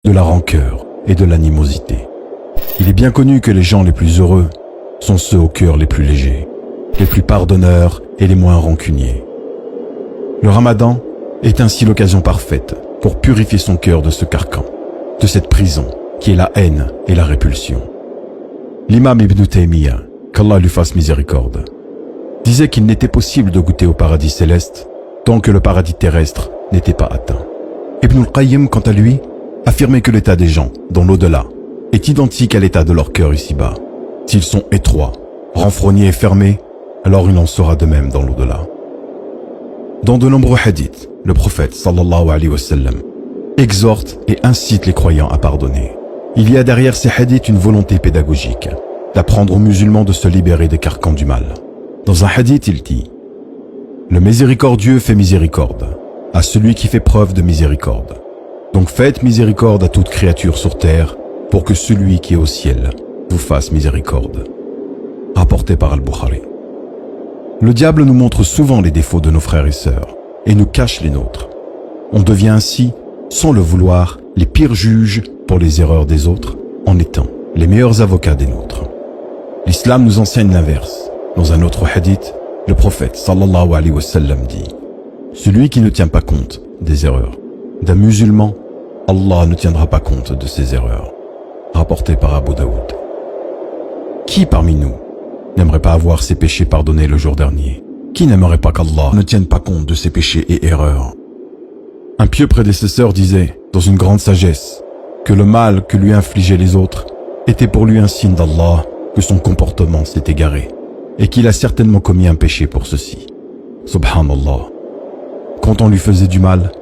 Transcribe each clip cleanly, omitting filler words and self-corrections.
de la rancœur et de l'animosité. Il est bien connu que les gens les plus heureux sont ceux au cœur les plus légers, les plus pardonneurs et les moins rancuniers. Le Ramadan est ainsi l'occasion parfaite pour purifier son cœur de ce carcan, de cette prison qui est la haine et la répulsion. L'imam Ibn Taymiyyah, qu'Allah lui fasse miséricorde, disait qu'il n'était possible de goûter au paradis céleste tant que le paradis terrestre n'était pas atteint. Ibn al-Qayyim, quant à lui, affirmait que l'état des gens dans l'au-delà est identique à l'état de leur cœur ici-bas. S'ils sont étroits, renfrognés et fermés, alors il en sera de même dans l'au-delà. Dans de nombreux hadiths, le prophète sallallahu alayhi wa sallam exhorte et incite les croyants à pardonner. Il y a derrière ces hadiths une volonté pédagogique d'apprendre aux musulmans de se libérer des carcans du mal. Dans un hadith, il dit: le miséricordieux fait miséricorde à celui qui fait preuve de miséricorde. Donc faites miséricorde à toute créature sur terre pour que celui qui est au ciel vous fasse miséricorde. Rapporté par Al-Bukhari. Le diable nous montre souvent les défauts de nos frères et sœurs et nous cache les nôtres. On devient ainsi, sans le vouloir, les pires juges pour les erreurs des autres en étant les meilleurs avocats des nôtres. L'islam nous enseigne l'inverse. Dans un autre hadith, le prophète sallallahu alayhi wa sallam dit: celui qui ne tient pas compte des erreurs d'un musulman, Allah ne tiendra pas compte de ses erreurs. Rapporté par Abu Daoud. Qui parmi nous n'aimerait pas avoir ses péchés pardonnés le jour dernier? Qui n'aimerait pas qu'Allah ne tienne pas compte de ses péchés et erreurs? Un pieux prédécesseur disait, dans une grande sagesse, que le mal que lui infligeaient les autres était pour lui un signe d'Allah que son comportement s'est égaré et qu'il a certainement commis un péché pour ceci. Subhanallah. Quand on lui faisait du mal,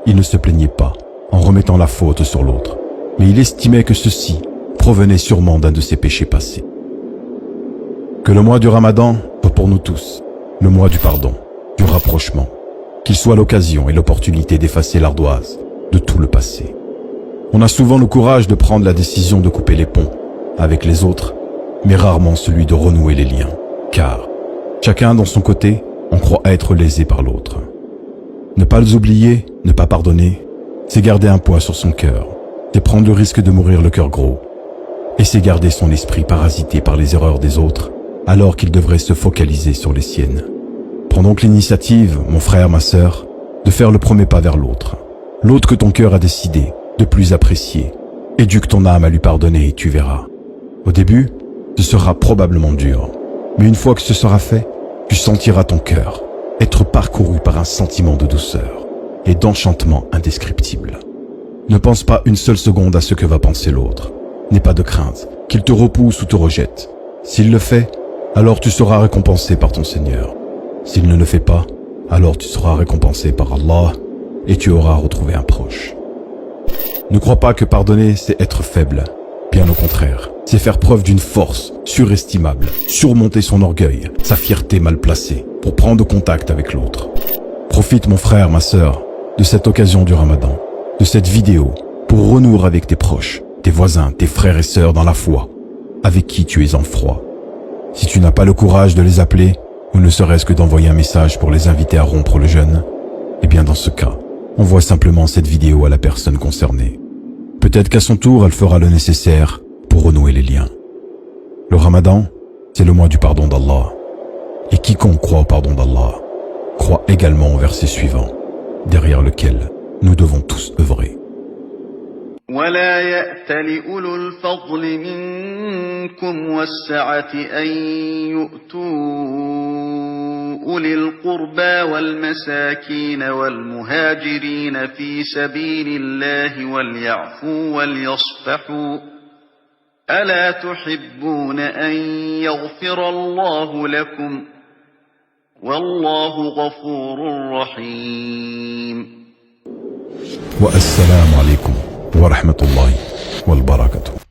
il ne se plaignait pas en remettant la faute sur l'autre, mais il estimait que ceci provenait sûrement d'un de ses péchés passés. Que le mois du Ramadan soit pour nous tous le mois du pardon, du rapprochement, qu'il soit l'occasion et l'opportunité d'effacer l'ardoise de tout le passé. On a souvent le courage de prendre la décision de couper les ponts avec les autres, mais rarement celui de renouer les liens, car chacun dans son côté, on croit être lésé par l'autre. Ne pas les oublier, ne pas pardonner, c'est garder un poids sur son cœur, c'est prendre le risque de mourir le cœur gros, et c'est garder son esprit parasité par les erreurs des autres, alors qu'il devrait se focaliser sur les siennes. Prends donc l'initiative, mon frère, ma sœur, de faire le premier pas vers l'autre, l'autre que ton cœur a décidé de plus apprécier. Éduque ton âme à lui pardonner et tu verras. Au début, ce sera probablement dur, mais une fois que ce sera fait, tu sentiras ton cœur être parcouru par un sentiment de douceur et d'enchantement indescriptible. Ne pense pas une seule seconde à ce que va penser l'autre. N'aie pas de crainte qu'il te repousse ou te rejette. S'il le fait, alors tu seras récompensé par ton Seigneur. S'il ne le fait pas, alors tu seras récompensé par Allah et tu auras retrouvé un proche. Ne crois pas que pardonner, c'est être faible. Bien au contraire, c'est faire preuve d'une force surestimable, surmonter son orgueil, sa fierté mal placée, pour prendre contact avec l'autre. Profite, mon frère, ma sœur, de cette occasion du Ramadan, de cette vidéo, pour renouer avec tes proches, tes voisins, tes frères et sœurs dans la foi, avec qui tu es en froid. Si tu n'as pas le courage de les appeler, ou ne serait-ce que d'envoyer un message pour les inviter à rompre le jeûne, eh bien dans ce cas, envoie simplement cette vidéo à la personne concernée. Peut-être qu'à son tour, elle fera le nécessaire pour renouer les liens. Le Ramadan, c'est le mois du pardon d'Allah. Et quiconque croit au pardon d'Allah, croit également au verset suivant, derrière lequel nous devons tous œuvrer. ولا يأتل أولو الفضل منكم والسعة أن يؤتوا أولي القربى والمساكين والمهاجرين في سبيل الله وليعفوا وليصفحوا ألا تحبون أن يغفر الله لكم والله غفور رحيم. والسلام عليكم ورحمة الله وبركاته.